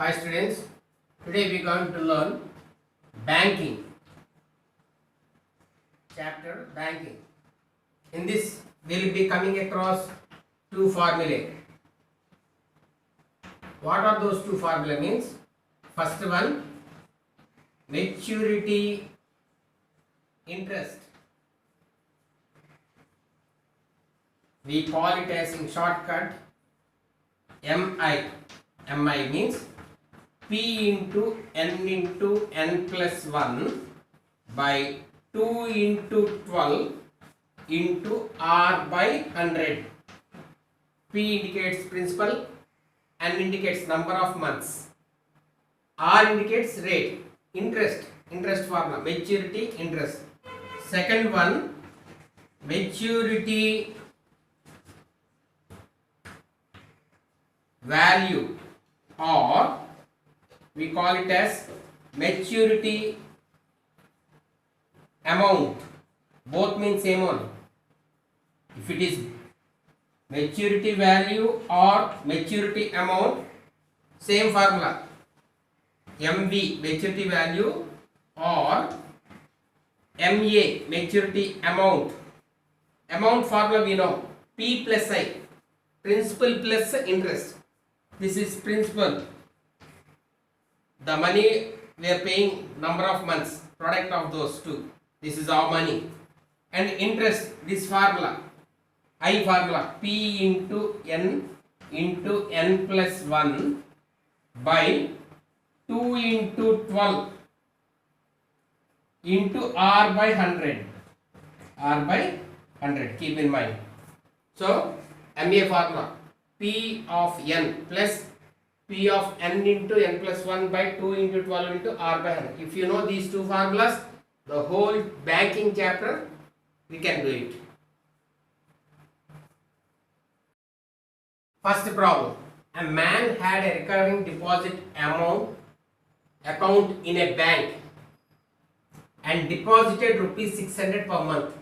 Hi students, today we are going to learn banking, chapter banking. In this we will be coming across two formulae. What are those two formulae means? First one, maturity interest. We call it as in shortcut MI. MI means P into N plus 1 by 2 into 12 into R by 100. P indicates principal, N indicates number of months, R indicates rate, interest formula, maturity interest. Second one, maturity value, or we call it as maturity amount. Both mean same one. If it is maturity value or maturity amount, same formula. MV maturity value or MA maturity amount. Amount formula we know, P plus I, principal plus interest. This is principal, the money we are paying, number of months, product of those two. This is our money. And interest, this formula, I formula, P into N plus 1 by 2 into 12 into R by 100. R by 100, keep in mind. So, MA formula, P of N plus P of N into N plus 1 by 2 into 12 into R by 100. If you know these two formulas, the whole banking chapter, we can do it. First problem. A man had a recurring deposit account in a bank and deposited rupees 600 per month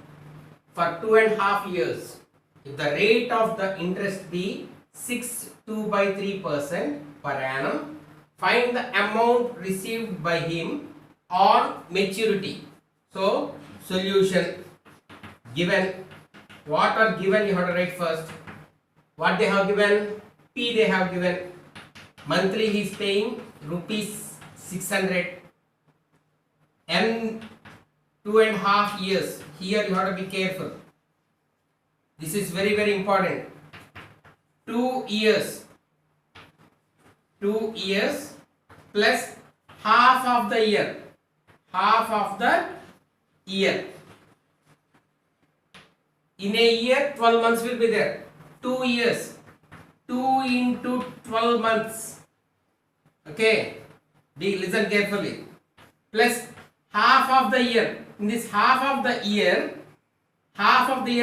for 2.5 years. If the rate of the interest be 6.2 by 3% per annum, find the amount received by him on maturity. So, solution given. What are given you have to write first. What they have given? P they have given. Monthly he is paying rupees 600. N 2.5 years. Here you have to be careful. This is very, very important. 2 years. 2 years plus half of the year. Half of the year. In a year, 12 months will be there. 2 years. 2 into 12 months. Okay. Listen carefully. Plus half of the year. In this half of the year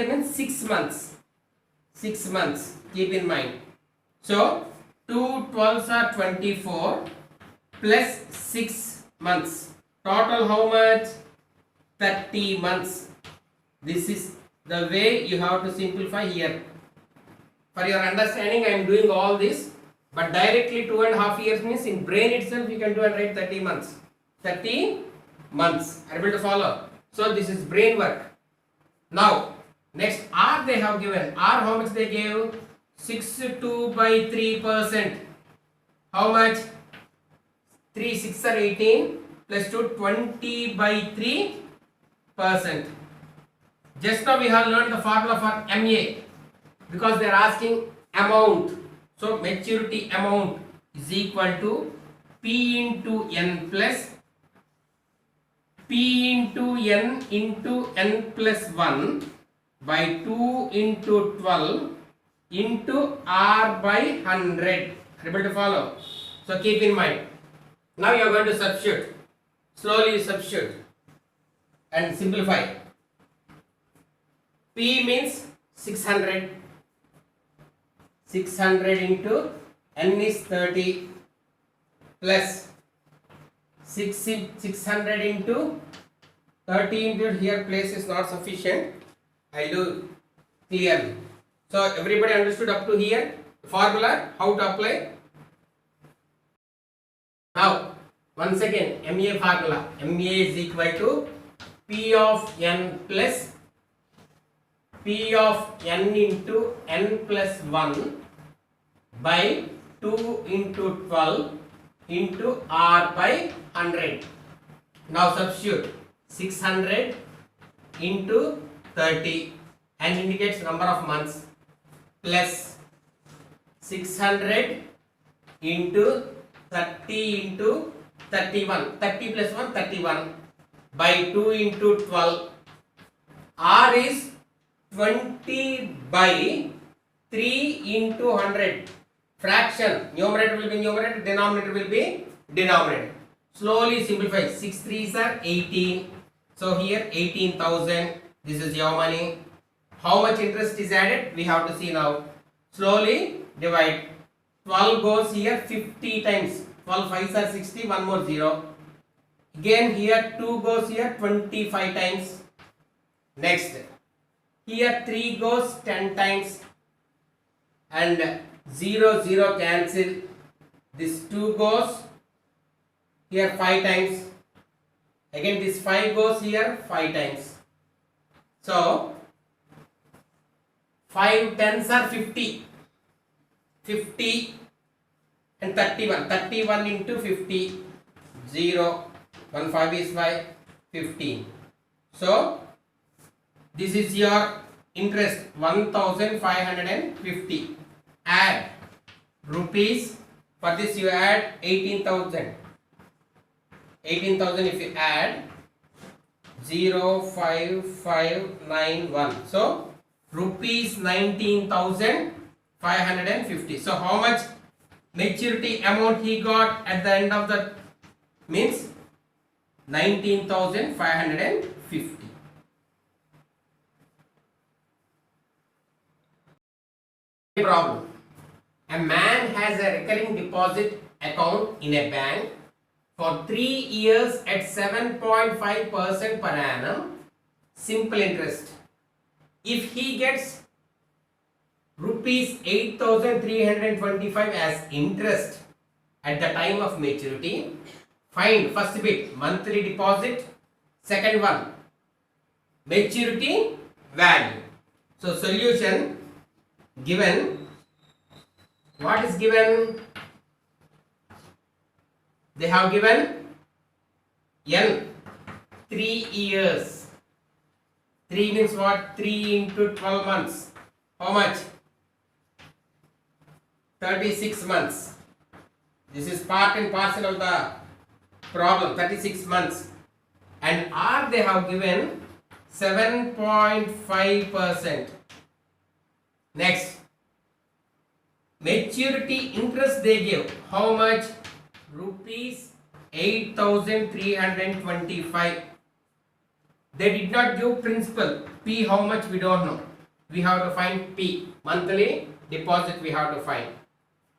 means 6 months. 6 months. Keep in mind. So, 2 12s are 24 plus 6 months. Total how much? 30 months. This is the way you have to simplify here. For your understanding, I am doing all this, but directly 2.5 years means in brain itself you can do and write 30 months. 30 months. Are you able to follow? So this is brain work. Now, next R they have given. R how much they gave? 6.2 by 3%. How much? 3 6 are 18 plus 2 20 by 3%. Just now we have learned the formula for MA because they are asking amount. So maturity amount is equal to P into N plus P into N plus 1 by 2 into 12 into R by 100. Are you able to follow? So keep in mind. Now you are going to substitute. Slowly substitute and simplify. P means 600. 600 into N is 30 plus 600 into 30 into here place is not sufficient. I do clearly. So everybody understood up to here? Formula how to apply? Now, once again, MA formula. MA is equal to P of n plus P of n into n plus 1 by 2 into 12 into R by 100. Now substitute 600 into 30 and indicates number of months plus 600 into 30 into 31, 30 plus 1 31 by 2 into 12. R is 20 by 3 into 100. Fraction, numerator will be numerator, denominator will be denominator. Slowly simplify. 6 3s are 18. So here 18,000. This is your money. How much interest is added? We have to see now. Slowly divide. 12 goes here 50 times. 12 5s are 60. One more 0. Again here 2 goes here 25 times. Next. Here 3 goes 10 times. And 0 0 cancel. This 2 goes here 5 times. Again this 5 goes here 5 times. So 5 tens are 50. 50 and 31. 31 into 50. 0. 1 5 is 5. 15. So this is your interest 1550. Add rupees. For this you add 18,000. 18,000 if you add 05591. So rupees 19,550. So how much maturity amount he got at the end of the means 19,550. Problem. A man has a recurring deposit account in a bank for 3 years at 7.5% per annum, simple interest. If he gets rupees 8,325 as interest at the time of maturity, find first bit monthly deposit, second one maturity value. So solution given, what is given? They have given n 3 years. 3 means what? 3 into 12 months. How much? 36 months. This is part and parcel of the problem. 36 months. And R they have given 7.5%. Next, maturity interest they give. How much? Rupees 8,325. They did not give principal. P how much we don't know. We have to find P. Monthly deposit we have to find.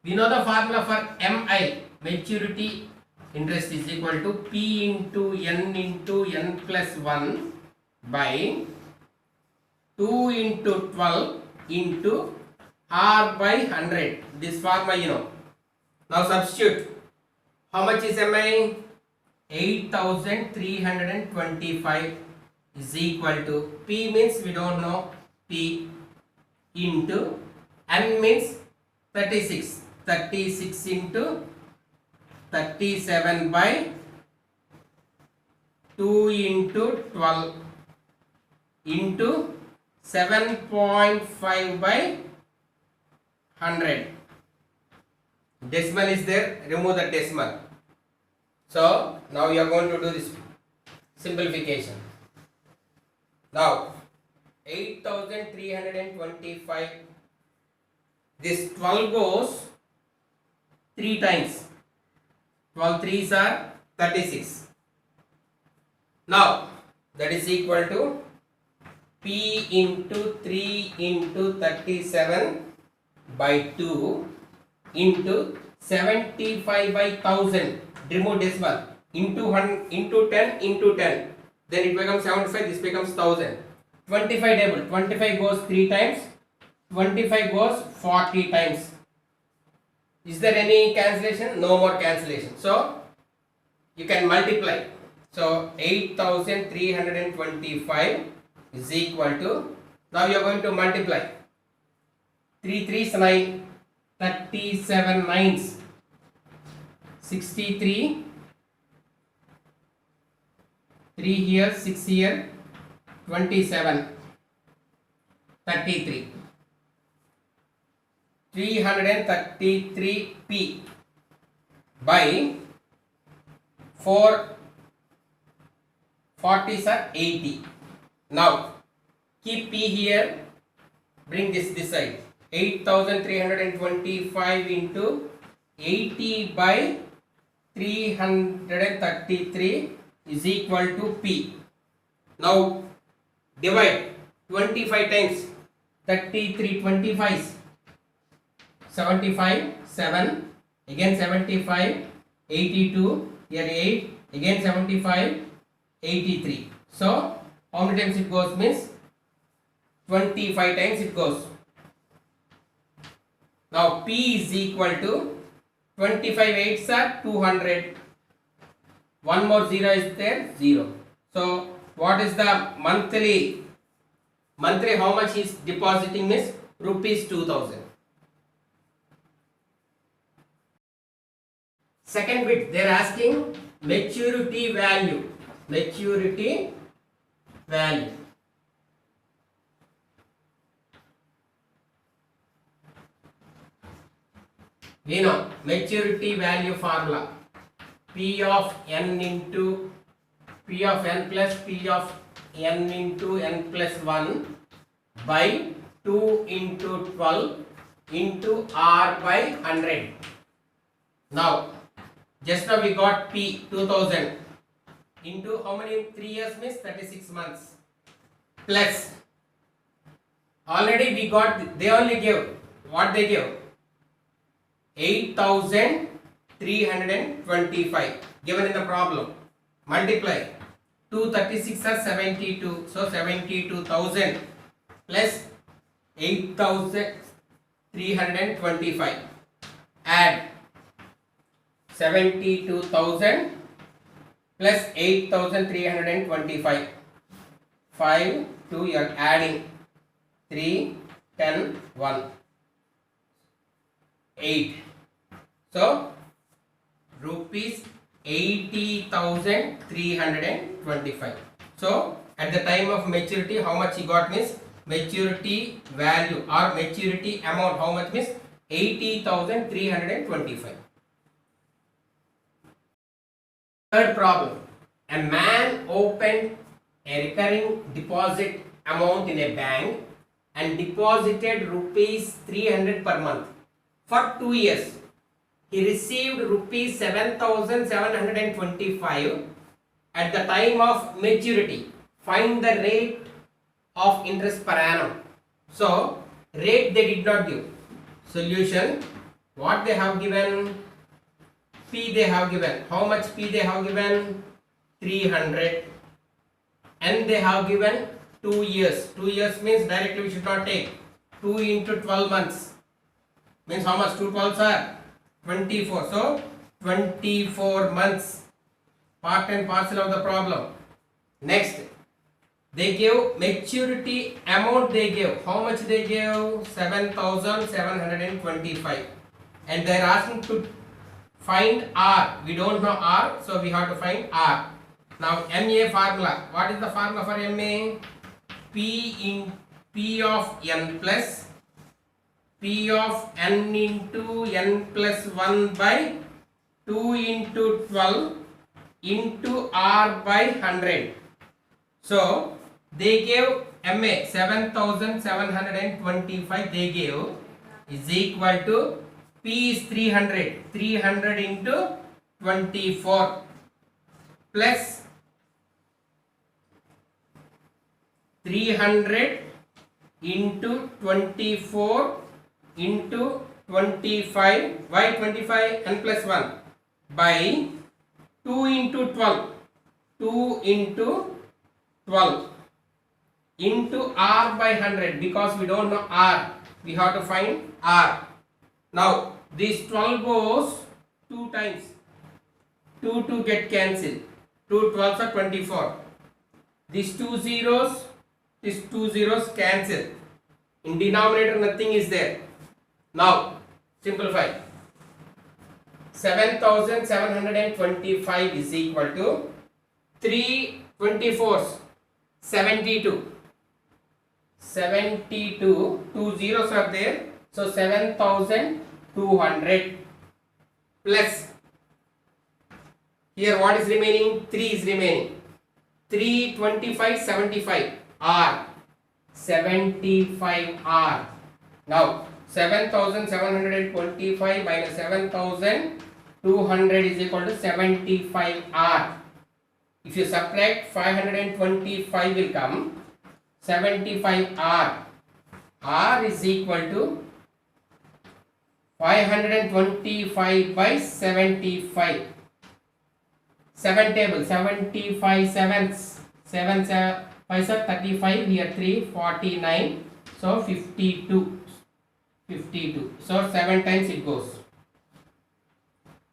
We know the formula for MI. Maturity interest is equal to P into n plus 1 by 2 into 12 into R by 100. This formula you know. Now substitute. How much is MI? 8,325 is equal to P means we don't know. P into N means 36. 36 into 37 by 2 into 12 into 7.5 by 100. Decimal is there, remove the decimal. So now you are going to do this simplification. Now 8,325, this 12 goes 3 times. 12 3s are 36. Now that is equal to P into 3 into 37 by 2 into 75 by 1000. Remove decimal. Into 10 into 10. Then it becomes 75. This becomes 1000. 25 double. 25 goes 3 times. 25 goes 40 times. Is there any cancellation? No more cancellation. So you can multiply. So 8325 is equal to, now you are going to multiply. 3 3 is 9, 37 9s, 63, 3 here, 6 here, 27, 33. 333p by 4 40s are 80. Now keep p here, bring this side. 8325 into 80 by 333 is equal to p. Now divide 25 times 33 25s, 75 7, again 75, 82, here 8, again 75, 83. So how many times it goes means 25 times it goes. Now p is equal to 25 8s are 200. One more 0 is there, 0. So what is the monthly how much is depositing is rupees 2000. Second bit, they are asking maturity value. Maturity value. We know maturity value formula. P of n into P of n plus P of n into n plus 1 by 2 into 12 into R by 100. Now, just now we got P 2000 into how many 3 years means 36 months plus already we got, they only gave what they gave 8325 given in the problem. Multiply 236 are 72, so 72,000 plus 8325, add 72,000 plus 8,325, 5 2 you are adding 3 10 1 8. So rupees 80,325. So at the time of maturity how much he got means maturity value or maturity amount how much means 80,325. Third problem, a man opened a recurring deposit amount in a bank and deposited rupees 300 per month for 2 years. He received rupees 7,725 at the time of maturity. Find the rate of interest per annum. So rate they did not give. Solution, what they have given, P they have given. How much P they have given? 300. And they have given 2 years. 2 years means directly we should not take. 2 into 12 months. Means how much? 2 12s are 24. So 24 months. Part and parcel of the problem. Next, they give maturity amount they give. How much they give? 7,725. And they are asking to find R. We don't know R, so we have to find R. Now MA formula. What is the formula for MA? P of n plus P of n into n plus 1 by 2 into 12 into R by 100. So they gave MA 7,725 they gave is equal to P is 300. 300 into 24 plus 300 into 24 into 25. Why 25? N plus 1 by 2 into 12. 2 into 12 into R by 100, because we don't know R. We have to find R. Now this 12 goes 2 times. 2 get cancelled. 2 12s are 24. These two zeros cancel. In denominator nothing is there. Now simplify. 7725 is equal to 3 24s 72. 72, two zeros are there, so 7200 plus here what is remaining? 3 is remaining. 3 25 75 r 75 r. Now 7725 minus 7200 is equal to 75 r. If you subtract 525 will come 75 r. R is equal to 525 by 75. 7 table, 75 sevens. 7 5 are 35, here 3, 49. So 52. 52. So 7 times it goes.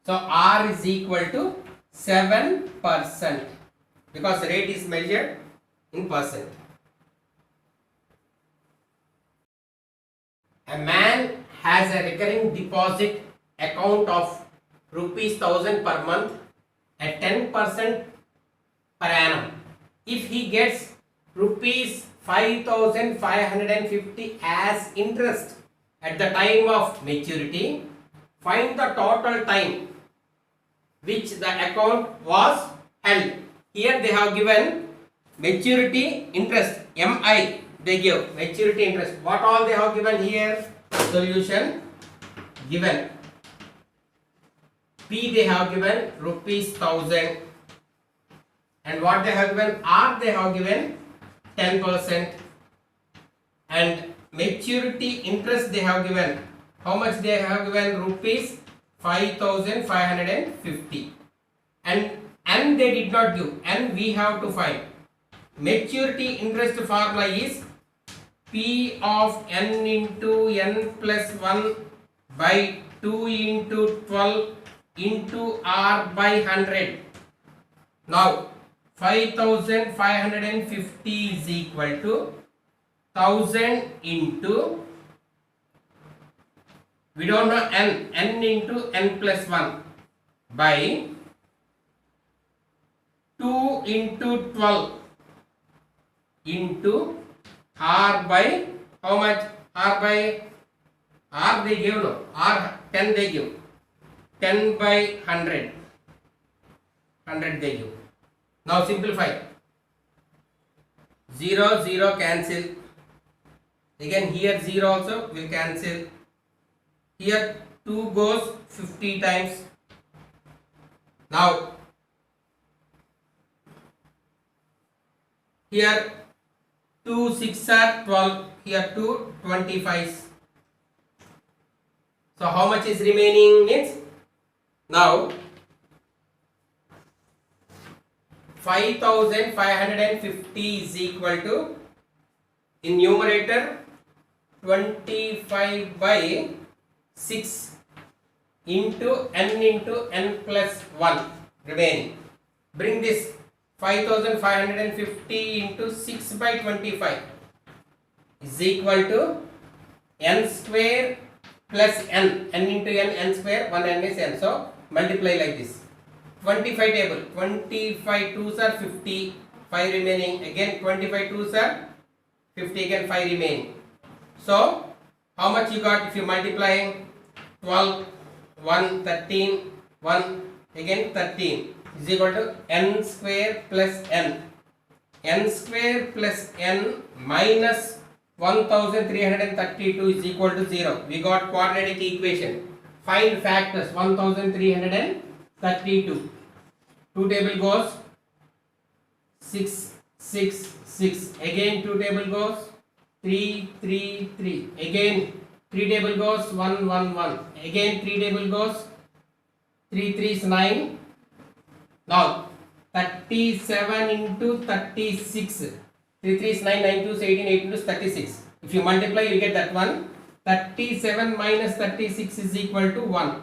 So R is equal to 7% because rate is measured in percent. A man has a recurring deposit account of rupees 1000 per month at 10% per annum. If he gets rupees 5550 as interest at the time of maturity, find the total time which the account was held. Here they have given maturity interest, MI they give maturity interest. What all they have given here? Solution given. P they have given rupees 1000, and what they have given? R they have given 10%, and maturity interest they have given. How much they have given? Rupees 5550, and they did not give, and we have to find. Maturity interest formula is P of n into n plus 1 by 2 into 12 into R by 100. Now 5550 is equal to 1000 into, we don't know n into n plus 1 by 2 into 12 into R by how much? R by R they give, no, R 10 they give, 10 by 100 they give. Now simplify. 0 0 cancel. Again here 0 also will cancel. Here 2 goes 50 times. Now here 2 6 are 12. Here 2 25s. So how much is remaining means, now 5550 is equal to, in numerator 25 by 6 into n plus 1 remaining. Bring this 5550 into 6 by 25 is equal to n square plus n into n square, 1 n is n, so multiply like this. 25 table, 25 2s are 50, 5 remaining, again 25 2s are 50, again 5 remaining. So how much you got if you multiply? 12, 1, 13, 1, again 13 is equal to n square plus n. N square plus n minus 1332 is equal to 0. We got quadratic equation. Find factors. 1332. 2 table goes 6, 6, 6. Again 2 table goes 3, 3, 3. Again 3 table goes 1, 1, 1. Again 3 table goes 3, 3 is 9. Now 37 into 36. 3, 3 is 9, 9 2 is 18, 18 2 is 36. If you multiply, you get that one. 37 minus 36 is equal to 1.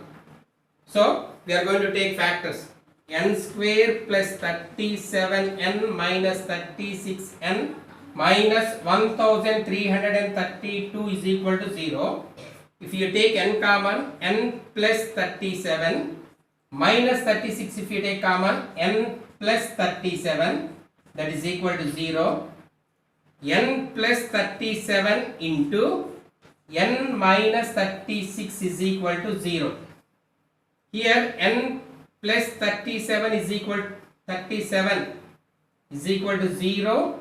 So we are going to take factors. n square plus 37n minus 36n minus 1332 is equal to 0. If you take n common, n plus 37 minus 36 if you take common, n plus 37, that is equal to 0. n plus 37 into n minus 36 is equal to 0. Here n plus 37 is equal to 0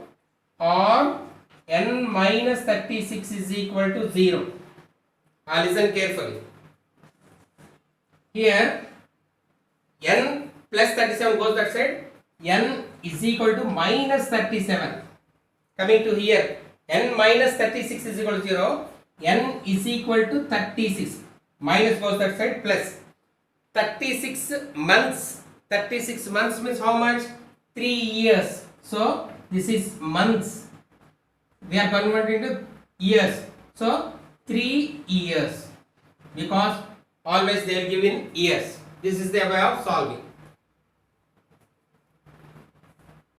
or n minus 36 is equal to 0. Listen carefully. Here n plus 37 goes that side, n is equal to minus 37. Coming to here, n minus 36 is equal to 0, n is equal to 36. Minus goes that side, plus 36 months. 36 months means how much? 3 years. So this is months. We are converting to years. So 3 years. Because always they are given years. This is the way of solving.